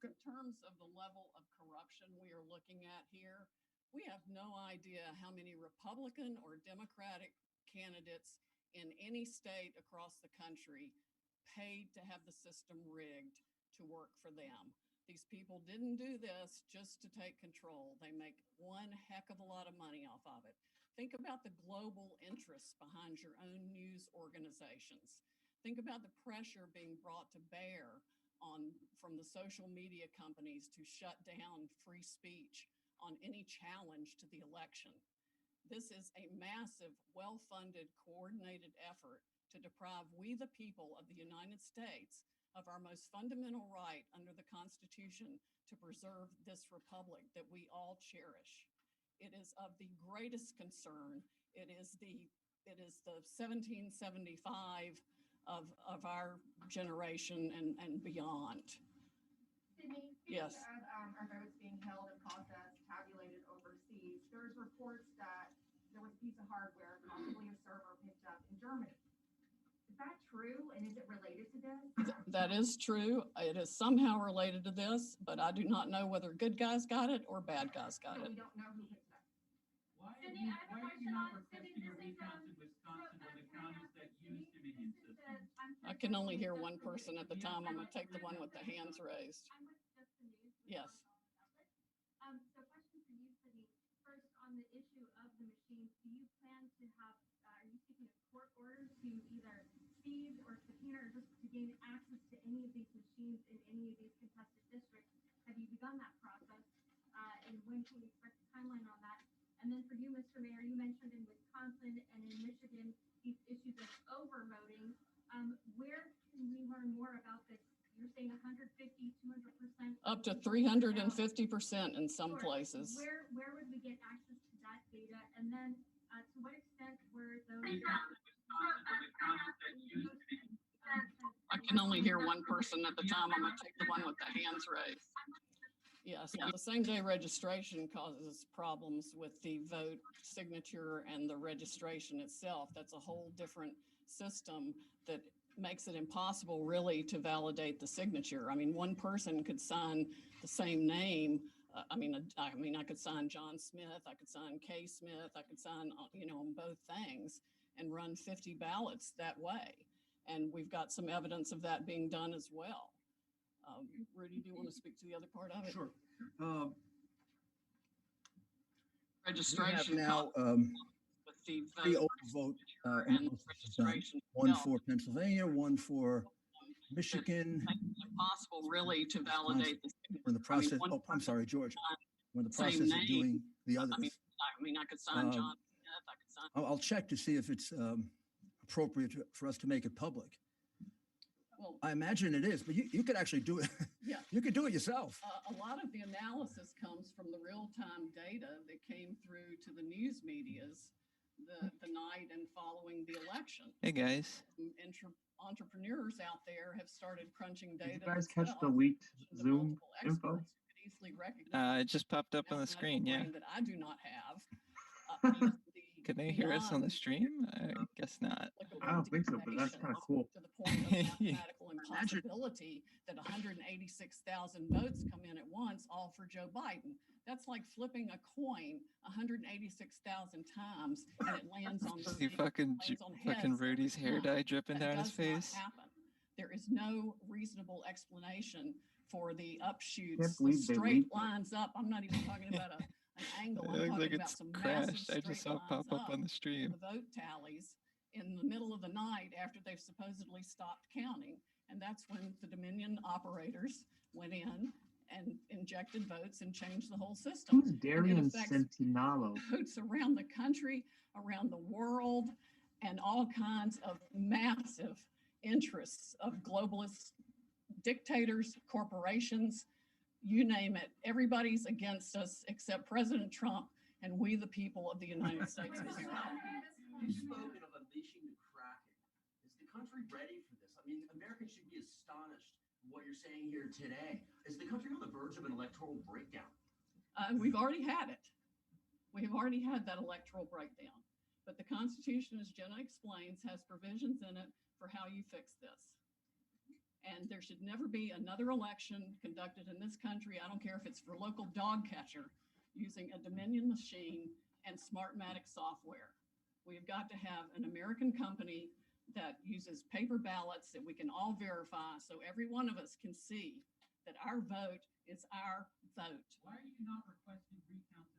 In terms of the level of corruption we are looking at here, we have no idea how many Republican or Democratic candidates in any state across the country paid to have the system rigged to work for them. These people didn't do this just to take control. They make one heck of a lot of money off of it. Think about the global interests behind your own news organizations. Think about the pressure being brought to bear from the social media companies to shut down free speech on any challenge to the election. This is a massive, well-funded, coordinated effort to deprive we the people of the United States of our most fundamental right under the Constitution to preserve this republic that we all cherish. It is of the greatest concern. It is the 1775 of our generation and beyond. Sydney, yes. Of our votes being held and processed, tabulated overseas, there's reports that there was a piece of hardware, possibly a server, picked up in Germany. Is that true? And is it related to this? That is true. It is somehow related to this, but I do not know whether good guys got it or bad guys got So it. we don't know who picked it up. Why are you not requesting a recount in Wisconsin or the counties that use Dominion systems? I can only hear one person at the time. I'm going to take the one with the hands raised. I'm with Just the News. Yes. So question for you, Sydney. First, on the issue of the machines, do you plan to have, are you seeking a court order to either seize or subpoena or just to gain access to any of these machines in any of these contested districts? Have you begun that process? And when can we expect a timeline on that? And then for you, Mr. Mayor, you mentioned in Wisconsin and in Michigan these issues of overvoting. Where can we learn more about this? You're saying 150, 200%? Up to 350% in some places. Where would we get access to that data? And then to what extent were those... I can only hear one person at the time. I'm going to take the one with the hands raised. Yes, the same day registration causes problems with the vote signature and the registration itself. That's a whole different system that makes it impossible really to validate the signature. I mean, one person could sign the same name. I could sign John Smith, I could sign Kay Smith, I could sign, on both things and run 50 ballots that way. And we've got some evidence of that being done as well. Rudy, do you want to speak to the other part of it? Sure. Registration now with the three overvote and registration. One for Pennsylvania, one for Michigan. It's impossible really to validate the signature. We're in the process. I'm sorry, George. We're in the process of doing the others. I could sign John Smith. I could sign. I'll check to see if it's appropriate for us to make it public. Well, I imagine it is, but you could actually do it. Yeah. You could do it yourself. A lot of the analysis comes from the real-time data that came through to the news medias the night and following the election. Hey guys. Entrepreneurs out there have started crunching data. Did you guys catch the leaked Zoom info? Could easily recognize It just popped up on the screen. Yeah. that I do not have. Can they hear us on the stream? I guess not. I don't think so, but that's kind of cool. To the point of mathematical impossibility that 186,000 votes come in at once, all for Joe Biden. That's like flipping a coin 186,000 times and it lands on See fucking Rudy's hair dye dripping down his face. There is no reasonable explanation for the upshoots, the straight lines up. I'm not even talking about an angle. I'm It looks talking like about it's some crashed. I massive just straight saw it pop lines up on the stream. The vote tallies in the middle of the night after they've supposedly stopped counting. And that's when the Dominion operators went in and injected votes and changed the whole system. Who's Darian Centinalo? Votes around the country, around the world, and all kinds of massive interests of globalists, dictators, corporations, you name it. Everybody's against us except President Trump and we the people of the United States of America. You've spoken of unleashing the Kraken. Is the country ready for this? I mean, Americans should be astonished at what you're saying here today. Is the country on the verge of an electoral breakdown? We've already had it. We have already had that electoral breakdown. But the Constitution, as Jenna explains, has provisions in it for how you fix this. And there should never be another election conducted in this country. I don't care if it's for local dog catcher using a Dominion machine and Smartmatic software. We've got to have an American company that uses paper ballots that we can all verify so every one of us can see that our vote is our vote. Why are you not requesting recounts